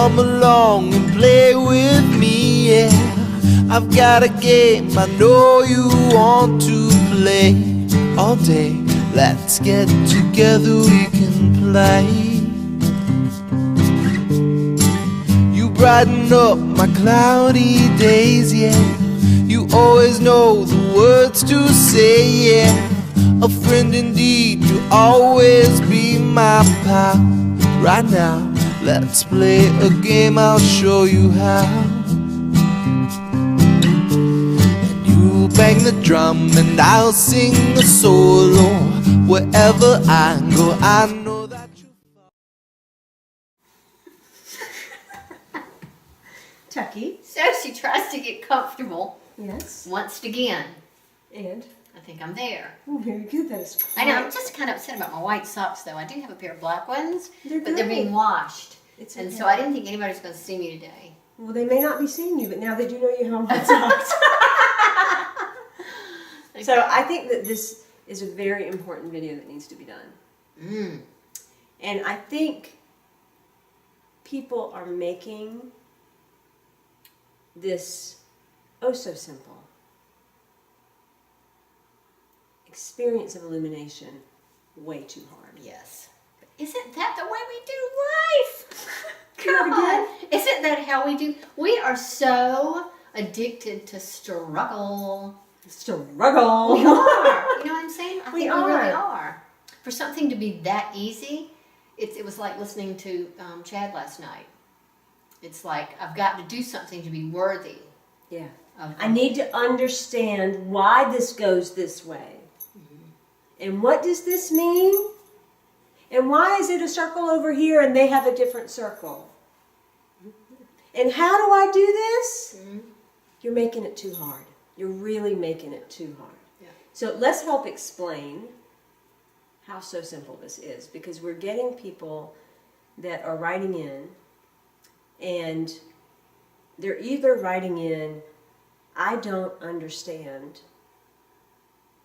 come along and play with me, yeah. I've got a game I know you want to play all day. Let's get together, we can play. You brighten up my cloudy days, yeah. You always know the words to say, yeah. A friend indeed, you'll always be my pal. Right now, let's play a game, I'll show you how. And you bang the drum and I'll sing a solo. Wherever I go, I know that you Tucky. So she tries to get comfortable Yes. once again. And? I think I'm there. Oh, very good. That is I know, I'm just kind of upset about my white socks though. I do have a pair of black ones, They're but they're good. being washed. It's And okay. so I didn't think anybody's going to see me today. Well, they may not be seeing you, but now they do know you have white socks. So I think that this is a very important video that needs to be done. And I think people are making this oh so simple experience of illumination way too hard. Yes. But isn't that the way we do life? Come on. Isn't that how we do? We are so addicted to struggle. Struggle. We are. You know what I'm saying? I We think are. we really are. For something to be that easy, it was like listening to Chad last night. It's like, I've got to do something to be worthy. Yeah. Of, I need to understand why this goes this way. And what does this mean? And why is it a circle over here and they have a different circle? And how do I do this? You're making it too hard. You're really making it too hard. Yeah. So let's help explain how so simple this is, because we're getting people that are writing in and they're either writing in, I don't understand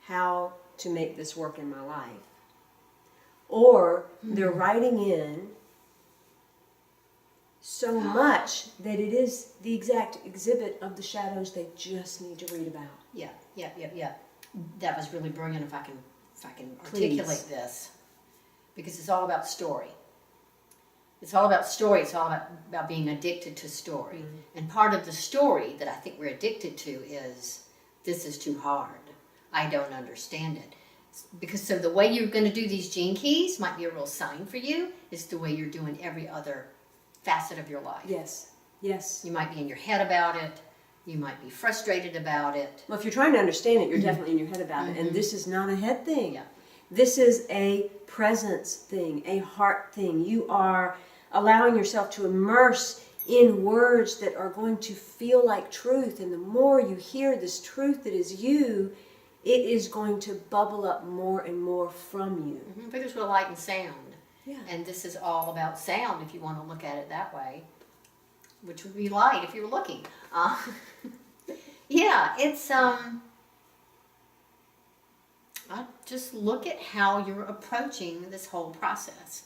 how to make this work in my life, or they're writing in so much that it is the exact exhibit of the shadows they just need to read about. Yeah. That was really brilliant if I can Please. articulate this. Because it's all about story. It's all about story. It's all about being addicted to story. And part of the story that I think we're addicted to is, this is too hard. I don't understand it. Because so the way you're going to do these gene keys might be a real sign for you. It's the way you're doing every other facet of your life. Yes, yes. You might be in your head about it. You might be frustrated about it. Well, if you're trying to understand it, you're definitely in your head about it. And this is not a head thing. Yeah. This is a presence thing, a heart thing. You are allowing yourself to immerse in words that are going to feel like truth. And the more you hear this truth that is you, it is going to bubble up more and more from you. Because we're light and sound. Yeah. And this is all about sound, if you want to look at it that way. Which would be light if you were looking. Yeah, it's, just look at how you're approaching this whole process.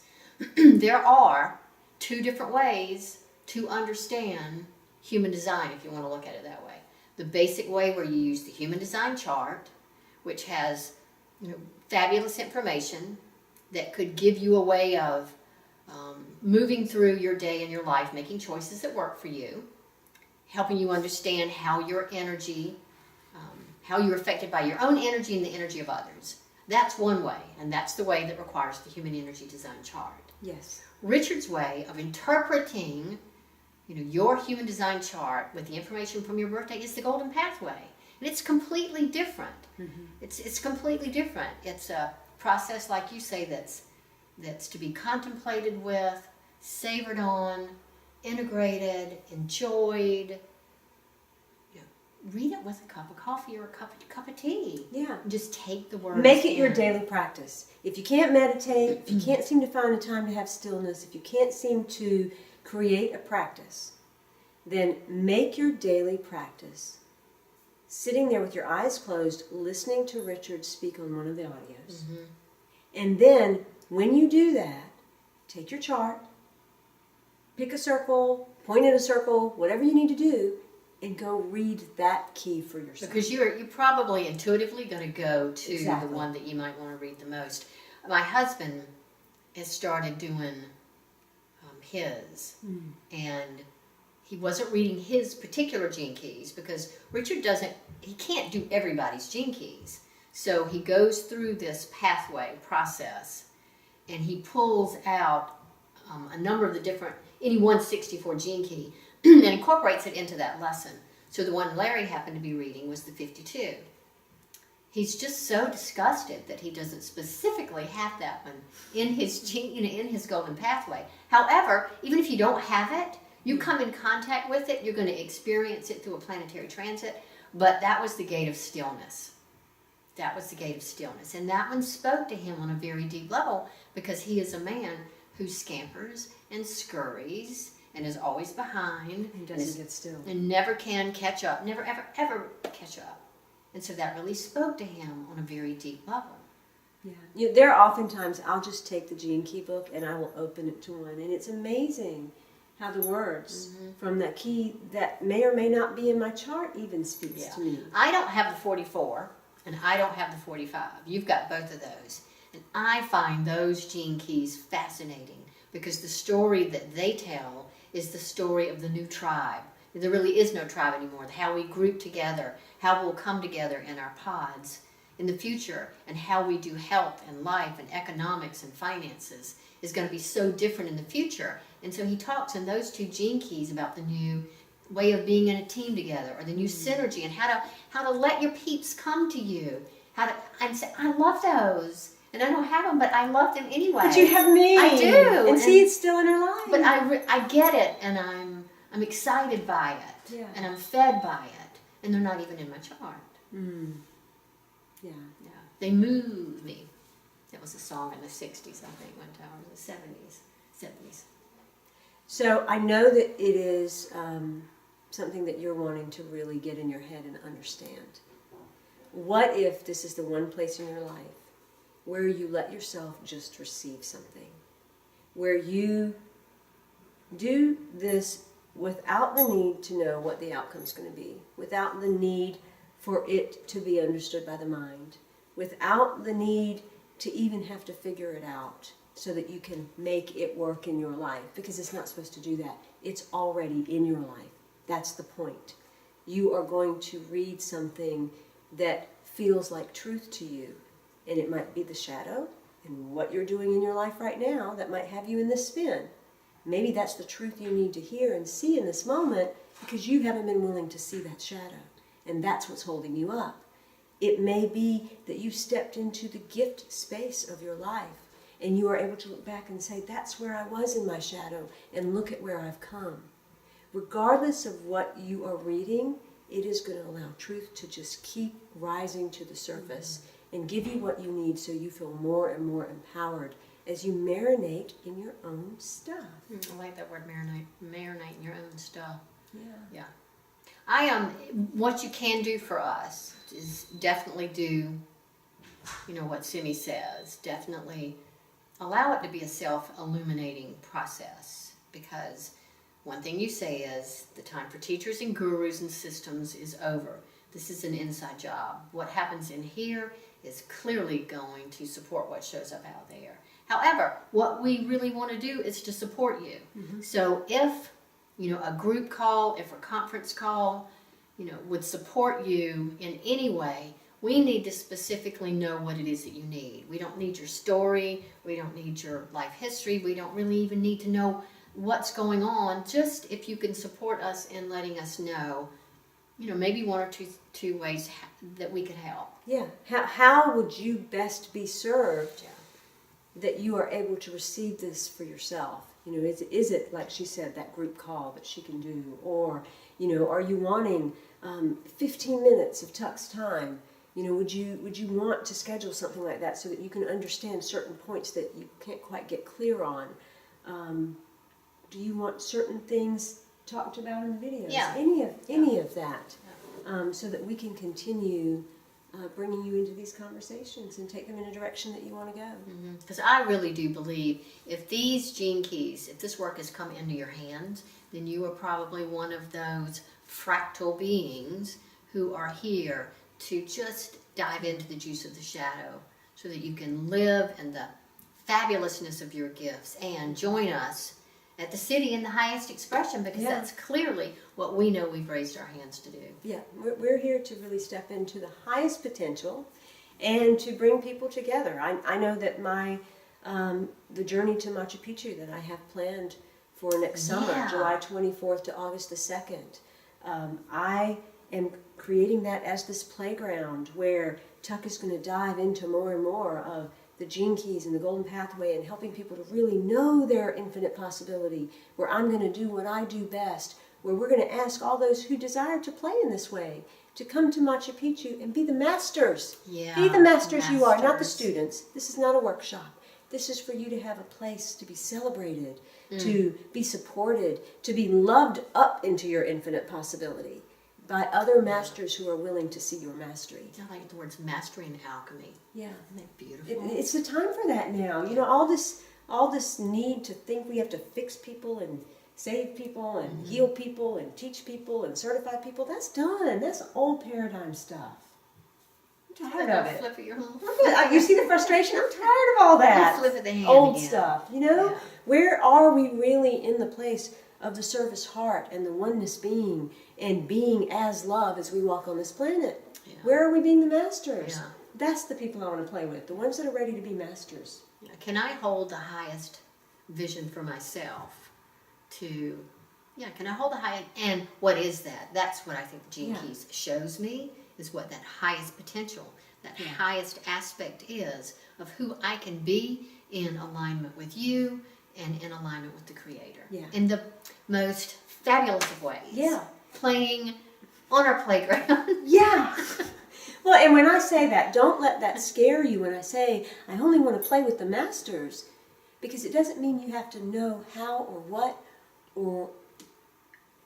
There are two different ways to understand human design, if you want to look at it that way. The basic way, where you use the human design chart, which has fabulous information that could give you a way of moving through your day and your life, making choices that work for you, helping you understand how your energy, how you're affected by your own energy and the energy of others. That's one way, and that's the way that requires the human energy design chart. Yes. Richard's Richard's way of interpreting your human design chart with the information from your birthday is the golden pathway. And it's completely different. It's completely different. It's a process, like you say, that's to be contemplated with, savored on, integrated, enjoyed. Read it with a cup of coffee or a cup of tea. Yeah. Just take the words. Make it your in. daily practice. If you can't meditate, if you can't seem to find a time to have stillness, if you can't seem to create a practice, then make your daily practice sitting there with your eyes closed, listening to Richard speak on one of the audios. And then, when you do that, take your chart, pick a circle, point in a circle, whatever you need to do, and go read that key for yourself. Because you're probably intuitively going to go to Exactly. the one that you might want to read the most. My husband has started doing his, and he wasn't reading his particular gene keys because Richard he can't do everybody's gene keys. So he goes through this pathway process, and he pulls out a number of the different, any 164 gene key, and incorporates it into that lesson. So the one Larry happened to be reading was the 52. He's just so disgusted that he doesn't specifically have that one in his gene, in his golden pathway. However, even if you don't have it, you come in contact with it, you're going to experience it through a planetary transit. But that was the gate of stillness. That was the gate of stillness. And that one spoke to him on a very deep level because he is a man who scampers and scurries and is always behind. He doesn't get still. And never can catch up. Never, ever, ever catch up. And so that really spoke to him on a very deep level. Yeah. There are oftentimes I'll just take the gene key book and I will open it to one. And it's amazing how the words from that key that may or may not be in my chart even speaks to me. I don't have the 44 and I don't have the 45. You've got both of those. And I find those gene keys fascinating because the story that they tell is the story of the new tribe. There really is no tribe anymore. How we group together, how we'll come together in our pods in the future, and how we do health and life and economics and finances is going to be so different in the future. And so he talks in those two gene keys about the new way of being in a team together, or the new synergy, and how to let your peeps come to you. I love those. And I don't have them, but I love them anyway. But you have me. I do. And see, it's still in her life. But I get it, and I'm excited by it, and I'm fed by it, and they're not even in my chart. Yeah. They move me. That was a song in the 60s, I think, one time, or the 70s. So I know that it is something that you're wanting to really get in your head and understand. What if this is the one place in your life where you let yourself just receive something? Where you do this without the need to know what the outcome's going to be, without the need for it to be understood by the mind, without the need to even have to figure it out so that you can make it work in your life, because it's not supposed to do that. It's already in your life. That's the point. You are going to read something that feels like truth to you, and it might be the shadow and what you're doing in your life right now that might have you in this spin. Maybe that's the truth you need to hear and see in this moment because you haven't been willing to see that shadow, and that's what's holding you up. It may be that you stepped into the gift space of your life and you are able to look back and say, that's where I was in my shadow, and look at where I've come. Regardless of what you are reading, it is going to allow truth to just keep rising to the surface and give you what you need so you feel more and more empowered as you marinate in your own stuff. I like that word, marinate. Marinate in your own stuff. Yeah. What you can do for us is definitely do, what Simi says. Definitely allow it to be a self-illuminating process, because one thing you say is the time for teachers and gurus and systems is over. This is an inside job. What happens in here is clearly going to support what shows up out there. However, what we really want to do is to support you. So if, a group call, if a conference call, would support you in any way, we need to specifically know what it is that you need. We don't need your story. We don't need your life history. We don't really even need to know what's going on. Just if you can support us in letting us know, maybe one or two ways that we could help. Yeah. How would you best be served that you are able to receive this for yourself? Is it, like she said, that group call that she can do? Or, are you wanting 15 minutes of Tuck's time? Would you want to schedule something like that so that you can understand certain points that you can't quite get clear on? Do you want certain things talked about in the videos? Yeah. Any of that, so that we can continue bringing you into these conversations and take them in a direction that you want to go. Because I really do believe if these gene keys, if this work has come into your hands, then you are probably one of those fractal beings who are here to just dive into the juice of the shadow so that you can live in the fabulousness of your gifts and join us at the city in the highest expression, because that's clearly what we know we've raised our hands to do. Yeah, we're here to really step into the highest potential and to bring people together. I know that the journey to Machu Picchu that I have planned for next summer, July 24th to August the 2nd, I am creating that as this playground where Tuck is going to dive into more and more of the gene keys and the golden pathway and helping people to really know their infinite possibility, where I'm going to do what I do best, where we're going to ask all those who desire to play in this way to come to Machu Picchu and be the masters. Yeah, be the masters you are, not the students. This is not a workshop. This is for you to have a place to be celebrated, to be supported, to be loved up into your infinite possibility by other masters who are willing to see your mastery. I like the words mastery and alchemy. Yeah. Isn't that beautiful? It's the time for that now. You know, all this need to think we have to fix people and save people and heal people and teach people and certify people, that's done. That's old paradigm stuff. I'm tired of it. Flip at your You see the frustration? I'm tired of all that. Flip at the hand old again. stuff, you know? Yeah. Where are we really in the place of the service heart and the oneness being and being as love as we walk on this planet? Yeah. Where are we being the masters? Yeah. That's the people I want to play with, the ones that are ready to be masters. Can I hold the highest vision for myself to, can I hold the highest, and what is that? That's what I think Gene Keys shows me, is what that highest potential, that highest aspect is of who I can be in alignment with you and in alignment with the Creator. Yeah. In the most fabulous of ways. Yeah. Playing on our playground. Yeah. Well, and when I say that, don't let that scare you when I say I only want to play with the masters, because it doesn't mean you have to know how or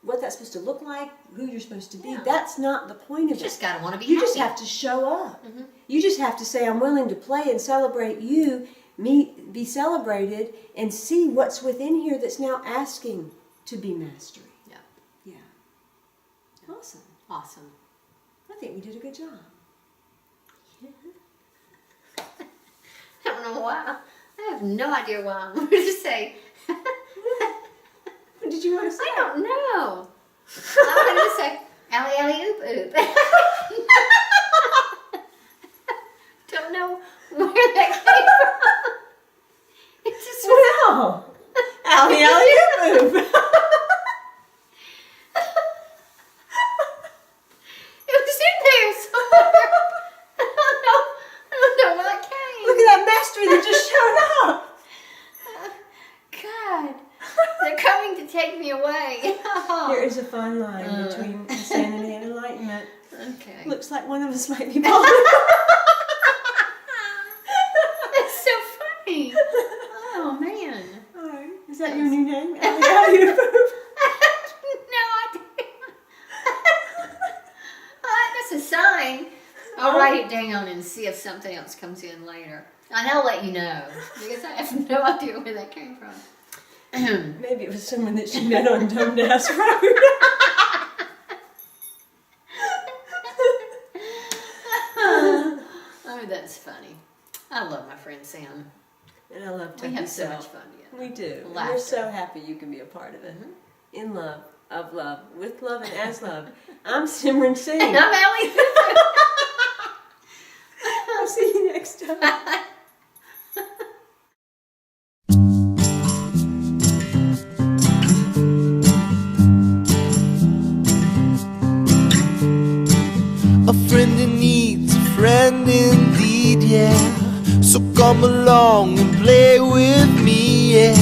what that's supposed to look like, who you're supposed to be. Yeah. That's not the point of it. You just gotta want to be You happy. just have to show up. You just have to say, I'm willing to play and celebrate you, be celebrated, and see what's within here that's now asking to be mastery. Yeah. Yeah. Awesome. Awesome. I think we did a good job. I don't know why. I have no idea why I'm going to say. What did you want to say? I don't know. I'm going to say, alley, alley, oop, oop. Don't know where that came from. It just was. Wow. Alley, alley, oop, oop. It was in there somewhere. I don't know where it came. Look at that mastery that just showed up. God, they're coming to take me away. There is a fine line between insanity and enlightenment. Okay. Looks like one of us might be bald. That's so funny. Oh, man. Oh, is that your new name? Alley, alley, oop, oop. No idea. That's a sign. I'll write it down and see if something else comes in later. And I'll let you know, because I have no idea where that came from. Maybe it was someone that she met on Dundas Road. Oh, that's funny. I love my friend Sam. And I love We Tucky have so so much fun together. We do. And Laughter. we're so happy you can be a part of it. In love, of love, with love, and as love. I'm Simran Singh. And I'm Ellie. I'll see you next time. A friend in need's a friend indeed, yeah. So come along and play with me, yeah.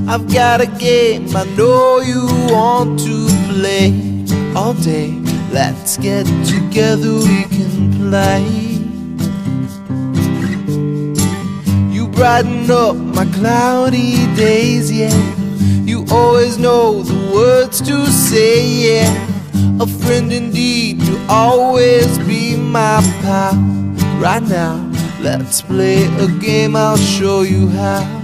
I've got a game I know you want to play all day. Let's get together, we can play. You brighten up my cloudy days, yeah. You always know the words to say, yeah. A friend indeed, you'll always be my pal. Right now, let's play a game, I'll show you how.